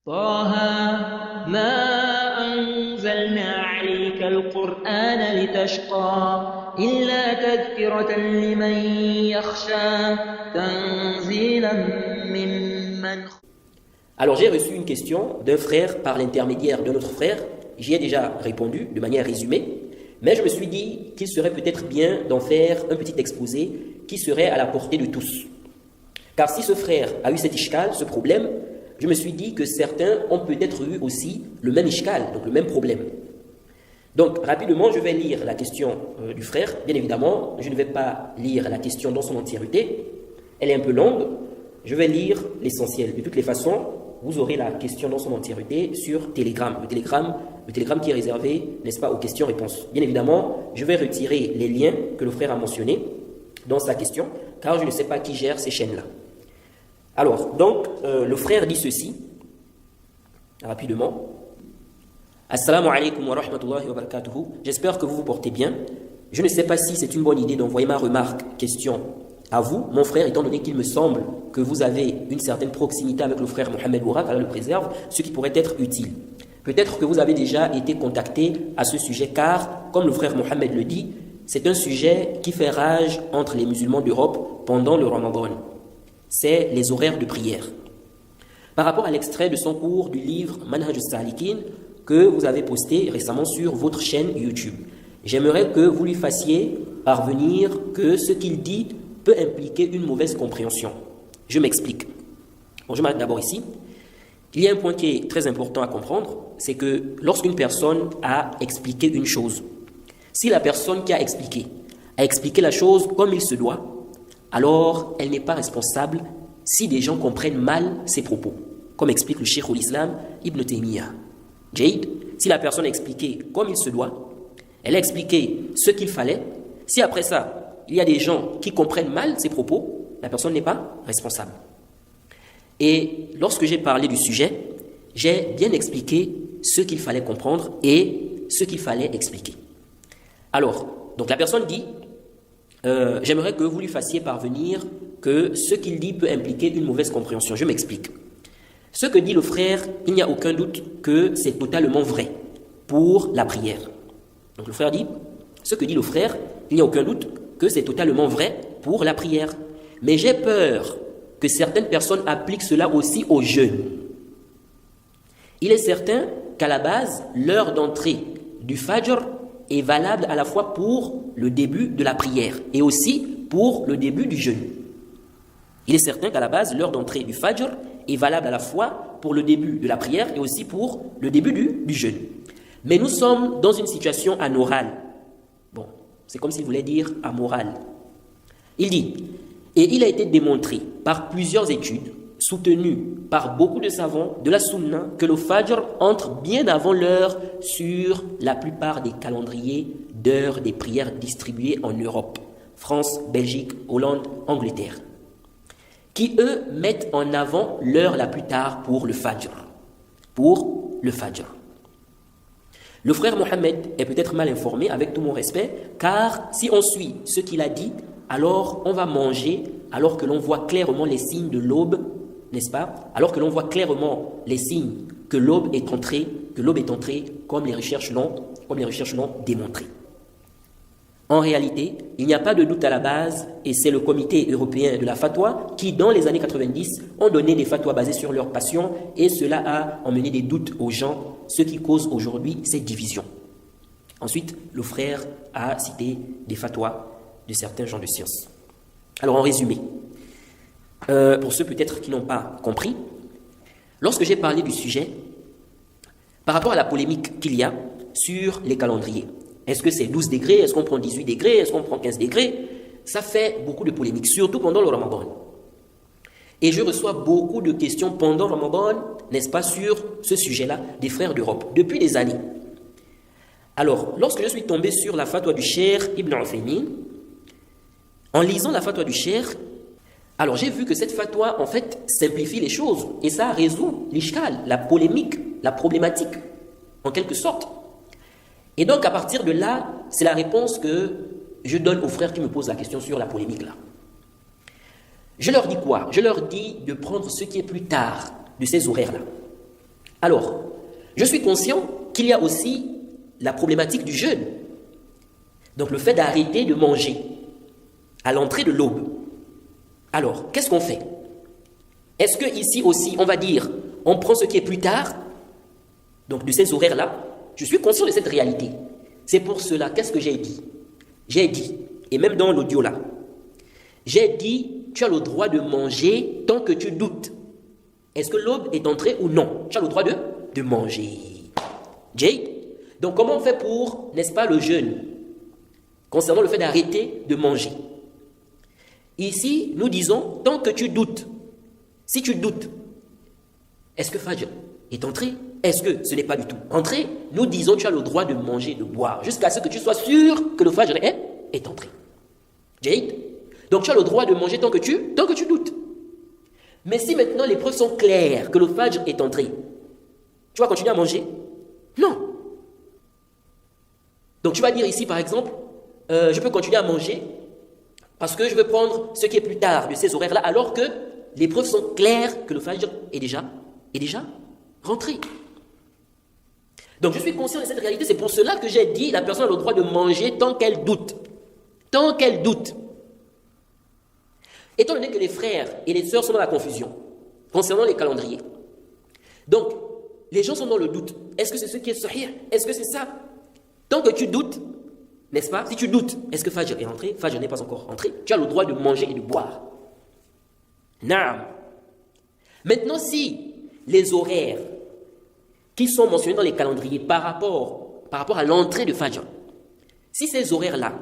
طه ما أنزلنا عليك القرآن لتشقى إلا تذكرة لمن يخشى تنزيلا ممن. Alors j'ai reçu une question d'un frère par l'intermédiaire de notre frère. J'y ai déjà répondu de manière résumée, mais je me suis dit qu'il serait peut-être bien d'en faire un petit exposé qui serait à la portée de tous. Car si ce frère a eu cet ishkal, ce problème, je me suis dit que certains ont peut-être eu aussi le même ishkal, donc le même problème. Donc rapidement, je vais lire la question du frère. Bien évidemment, je ne vais pas lire la question dans son entièreté. Elle est un peu longue. Je vais lire l'essentiel. De toutes les façons, vous aurez la question dans son entièreté sur Telegram. Le Telegram qui est réservé, n'est-ce pas, aux questions-réponses. Bien évidemment, je vais retirer les liens que le frère a mentionnés dans sa question, car je ne sais pas qui gère ces chaînes-là. Alors, donc, le frère dit ceci, rapidement. Assalamu alaikum wa rahmatullahi wa barakatuhu. J'espère que vous vous portez bien. Je ne sais pas si c'est une bonne idée d'envoyer ma remarque, question à vous, mon frère, étant donné qu'il me semble que vous avez une certaine proximité avec le frère Mohamed Ourak, Allah le préserve, ce qui pourrait être utile. Peut-être que vous avez déjà été contacté à ce sujet, car, comme le frère Mohamed le dit, c'est un sujet qui fait rage entre les musulmans d'Europe pendant le Ramadan. C'est les horaires de prière. Par rapport à l'extrait de son cours du livre Manhaj al-Salikin que vous avez posté récemment sur votre chaîne YouTube, j'aimerais que vous lui fassiez parvenir que ce qu'il dit peut impliquer une mauvaise compréhension. Je m'explique. Bon, je m'arrête d'abord ici. Il y a un point qui est très important à comprendre, c'est que lorsqu'une personne a expliqué une chose, si la personne qui a expliqué la chose comme il se doit, alors elle n'est pas responsable si des gens comprennent mal ses propos, comme explique le Cheikh al-Islam Ibn Taymiyyah. Jade, si la personne a expliqué comme il se doit, elle a expliqué ce qu'il fallait, si après ça, il y a des gens qui comprennent mal ses propos, la personne n'est pas responsable. Et lorsque j'ai parlé du sujet, j'ai bien expliqué ce qu'il fallait comprendre et ce qu'il fallait expliquer. Alors, donc la personne dit, j'aimerais que vous lui fassiez parvenir que ce qu'il dit peut impliquer une mauvaise compréhension. Je m'explique. Ce que dit le frère, il n'y a aucun doute que c'est totalement vrai pour la prière. Donc le frère dit, ce que dit le frère, il n'y a aucun doute que c'est totalement vrai pour la prière. Mais j'ai peur que certaines personnes appliquent cela aussi au jeûne. Il est certain qu'à la base, l'heure d'entrée du Fajr est valable à la fois pour le début de la prière et aussi pour le début du jeûne. Il est certain qu'à la base, l'heure d'entrée du Fajr est valable à la fois pour le début de la prière et aussi pour le début du jeûne. Mais nous sommes dans une situation anorale. Bon, c'est comme s'il voulait dire amoral. Il dit, et il a été démontré par plusieurs études, soutenues par beaucoup de savants de la Sunna, que le Fajr entre bien avant l'heure sur la plupart des calendriers d'heures des prières distribués en Europe, France, Belgique, Hollande, Angleterre, qui eux mettent en avant l'heure la plus tard pour le Fajr. Le frère Mohamed est peut-être mal informé, avec tout mon respect, car si on suit ce qu'il a dit, alors on va manger, alors que l'on voit clairement les signes de l'aube, n'est-ce pas? Alors que l'on voit clairement les signes que l'aube est entrée, comme les recherches l'ont démontré. En réalité, il n'y a pas de doute à la base, et c'est le comité européen de la fatwa qui, dans les années 90, ont donné des fatwas basées sur leur passion, et cela a emmené des doutes aux gens, ce qui cause aujourd'hui cette division. Ensuite, le frère a cité des fatwas de certains gens de science. Alors, en résumé, pour ceux peut-être qui n'ont pas compris, lorsque j'ai parlé du sujet, par rapport à la polémique qu'il y a sur les calendriers, est-ce que c'est 12 degrés? Est-ce qu'on prend 18 degrés? Est-ce qu'on prend 15 degrés? Ça fait beaucoup de polémiques, surtout pendant le Ramadan. Et je reçois beaucoup de questions pendant le Ramadan, n'est-ce pas, sur ce sujet-là, des frères d'Europe, depuis des années. Alors, lorsque je suis tombé sur la fatwa du Cheikh Ibn Uthaymin, en lisant la fatwa du Cheikh, alors j'ai vu que cette fatwa, en fait, simplifie les choses. Et ça résout l'ishkal, la polémique, la problématique, en quelque sorte. Et donc, à partir de là, c'est la réponse que je donne aux frères qui me posent la question sur la polémique là. Je leur dis quoi? Je leur dis de prendre ce qui est plus tard de ces horaires-là. Alors, je suis conscient qu'il y a aussi la problématique du jeûne. Donc le fait d'arrêter de manger à l'entrée de l'aube. Alors, qu'est-ce qu'on fait? Est-ce que ici aussi, on va dire, on prend ce qui est plus tard, donc de ces horaires-là? Je suis conscient de cette réalité. C'est pour cela, qu'est-ce que j'ai dit? J'ai dit, et même dans l'audio là, j'ai dit, tu as le droit de manger tant que tu doutes. Est-ce que l'aube est entrée ou non? Tu as le droit de manger. Jade? Donc comment on fait pour, n'est-ce pas, le jeûne? Concernant le fait d'arrêter de manger. Ici, nous disons, tant que tu doutes. Si tu doutes, est-ce que Fajr est entré? Est-ce que ce n'est pas du tout entré? Nous disons, tu as le droit de manger, de boire, jusqu'à ce que tu sois sûr que le Fajr est entré. Jade? Donc tu as le droit de manger tant que tu doutes. Mais si maintenant les preuves sont claires que le Fajr est entré, tu vas continuer à manger? Non. Donc tu vas dire ici par exemple, je peux continuer à manger parce que je veux prendre ce qui est plus tard de ces horaires-là, alors que les preuves sont claires que le Fajr est déjà rentré. Donc je suis conscient de cette réalité, c'est pour cela que j'ai dit la personne a le droit de manger tant qu'elle doute. Tant qu'elle doute. Étant donné que les frères et les sœurs sont dans la confusion concernant les calendriers. Donc, les gens sont dans le doute. Est-ce que c'est ce qui est sahih? Est-ce que c'est ça? Tant que tu doutes, n'est-ce pas? Si tu doutes, est-ce que Fajr est entré? Fajr n'est pas encore entré. Tu as le droit de manger et de boire. Naam. Maintenant, si les horaires qui sont mentionnés dans les calendriers par rapport à l'entrée de Fajr, si ces horaires-là,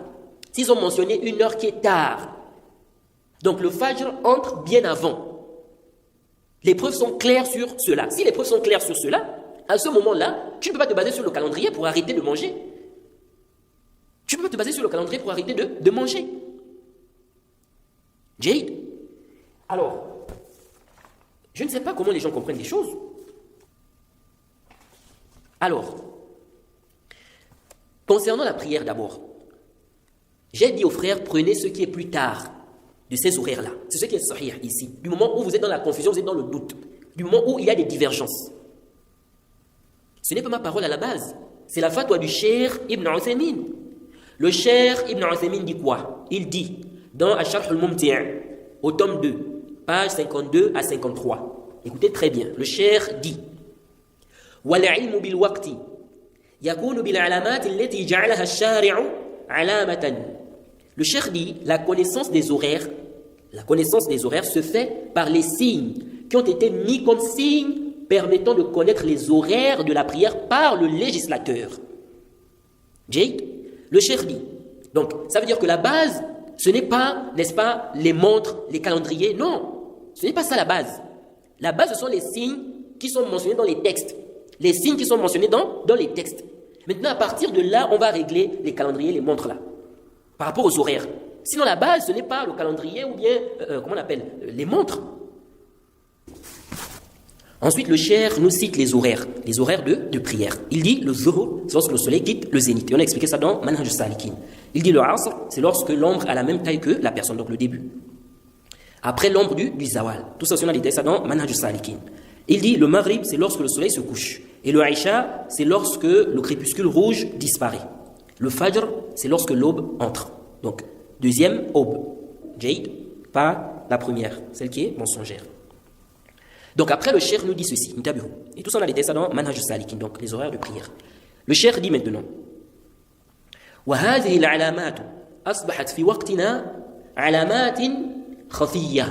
s'ils ont mentionné une heure qui est tard, donc le Fajr entre bien avant. Les preuves sont claires sur cela. Si les preuves sont claires sur cela, à ce moment-là, tu ne peux pas te baser sur le calendrier pour arrêter de manger. Tu ne peux pas te baser sur le calendrier pour arrêter de manger. Jade? Alors, je ne sais pas comment les gens comprennent les choses. Alors, concernant la prière d'abord, j'ai dit aux frères, prenez ce qui est plus tard de ces horaires-là. C'est ce qui est sahih ici. Du moment où vous êtes dans la confusion, vous êtes dans le doute. Du moment où il y a des divergences. Ce n'est pas ma parole à la base. C'est la fatwa du Cheikh Ibn Uthaymin. Le Cheikh Ibn Uthaymin dit quoi? Il dit, dans Al-Sharh al-Mumti', au tome 2, page 52 à 53. Écoutez très bien. Le Cheikh dit, وَالْعِلْمُ بِالْوَقْتِ يَكُونُ بِالْعَلَامَاتِ الَّتِي جَعَلَهَا الشَّارِعُ عَلَامَةً. Le Cheikh dit, la connaissance des horaires se fait par les signes qui ont été mis comme signes permettant de connaître les horaires de la prière par le législateur. Jade? Le Cheikh dit, donc ça veut dire que la base, ce n'est pas, n'est-ce pas, les montres, les calendriers, non, ce n'est pas ça la base. La base, ce sont les signes qui sont mentionnés dans les textes. Les signes qui sont mentionnés dans les textes. Maintenant, à partir de là, on va régler les calendriers, les montres là. Par rapport aux horaires. Sinon, la base, ce n'est pas le calendrier ou bien, comment on appelle, les montres. Ensuite, le Cheikh nous cite les horaires de prière. Il dit, le zuhr, c'est lorsque le soleil quitte le zénith. Et on a expliqué ça dans Manhaj al-Salikin. Il dit, le asr, c'est lorsque l'ombre a la même taille que la personne, donc le début. Après l'ombre du zawal. Tout ça, on a détaillé ça dans Manhaj al-Salikin. Il dit, le maghrib, c'est lorsque le soleil se couche. Et le aïcha, c'est lorsque le crépuscule rouge disparaît. Le fajr, c'est lorsque l'aube entre. Donc, deuxième aube. Jade, pas la première, celle qui est mensongère. Donc après, le cheikh nous dit ceci. Et tout ça, on a détaillé ça dans Manhaj al-Salikin, donc les horaires de prière. Le cheikh dit maintenant, وَهَذِهِ الْعَلَامَاتُ أَصْبَحَتْ فِي وَقْتِنَا عَلَامَاتٍ خَفِيَّةٍ.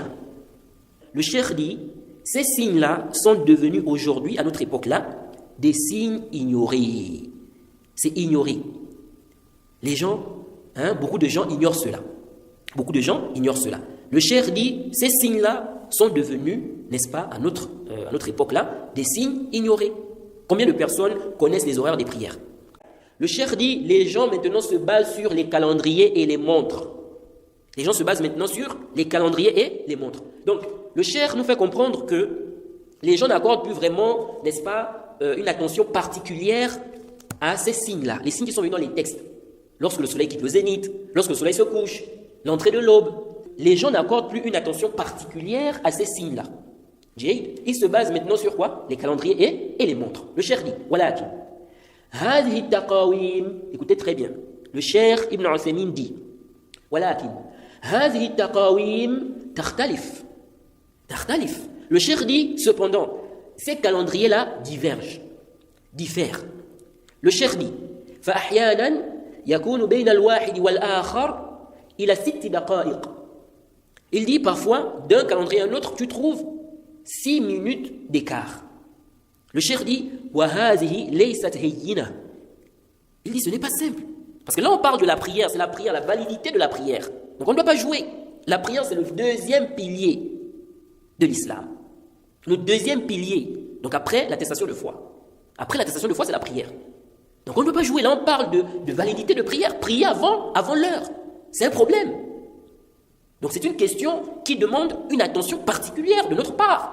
Le cheikh dit, ces signes-là sont devenus aujourd'hui, à notre époque-là, des signes ignorés. C'est ignoré. Les gens, beaucoup de gens ignorent cela. Beaucoup de gens ignorent cela. Le cheikh dit, ces signes-là sont devenus, n'est-ce pas, à notre époque-là, des signes ignorés. Combien de personnes connaissent les horaires des prières? Le cheikh dit, les gens maintenant se basent sur les calendriers et les montres. Les gens se basent maintenant sur les calendriers et les montres. Donc, le cheikh nous fait comprendre que les gens n'accordent plus vraiment, n'est-ce pas, une attention particulière à ces signes-là. Les signes qui sont venus dans les textes. Lorsque le soleil quitte le zénith, lorsque le soleil se couche, l'entrée de l'aube. Les gens n'accordent plus une attention particulière à ces signes-là. Il se base maintenant sur quoi? Les calendriers et les montres. Le cheikh dit, walakin, hadhihi taqawim, écoutez très bien, le cheikh Ibn Uthaymin dit, walakin, hadhihi taqawim takhtalif. Le cheikh dit, cependant, ces calendriers-là diffèrent. Le cheikh dit, فأحيانا يكون بين الواحد والآخر إلى 6 دقائق. Il dit parfois, d'un calendrier à un autre, tu trouves 6 minutes d'écart. Le cheikh dit, وَهَذِهِ لَيْسَتْ هَيِّنَةً. Il dit, ce n'est pas simple. Parce que là, on parle de la prière, c'est la prière, la validité de la prière. Donc on ne doit pas jouer. La prière, c'est le deuxième pilier de l'islam. Le deuxième pilier. Donc après l'attestation de foi. Après l'attestation de foi, c'est la prière. Donc on ne doit pas jouer. Là, on parle de validité de prière. Prier avant l'heure. C'est un problème. Donc c'est une question qui demande une attention particulière de notre part.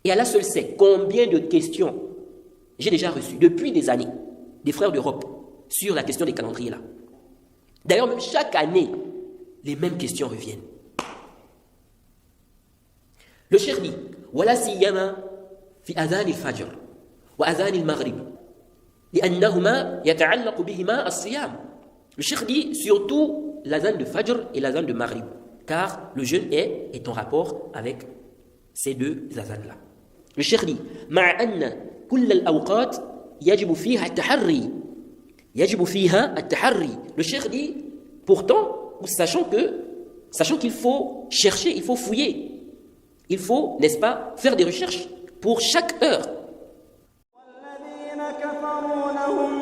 Et Allah seul sait combien de questions j'ai déjà reçues depuis des années des frères d'Europe sur la question des calendriers là. D'ailleurs, même chaque année, les mêmes questions reviennent. Le cheikh dit, ولا سيما في أذان الفجر وأذان المغرب لأنهما يتعلق بهما الصيام. Le cheikh dit surtout l'azan de Fajr et l'azan de Maghrib, car le jeûne est en rapport avec ces deux azans-là. Le cheikh dit, مع أن كل الأوقات يجب فيها التحري. Le cheikh dit, pourtant, sachant qu'il faut chercher, il faut fouiller. Il faut, n'est-ce pas, faire des recherches pour chaque heure. والذين كفروا لهم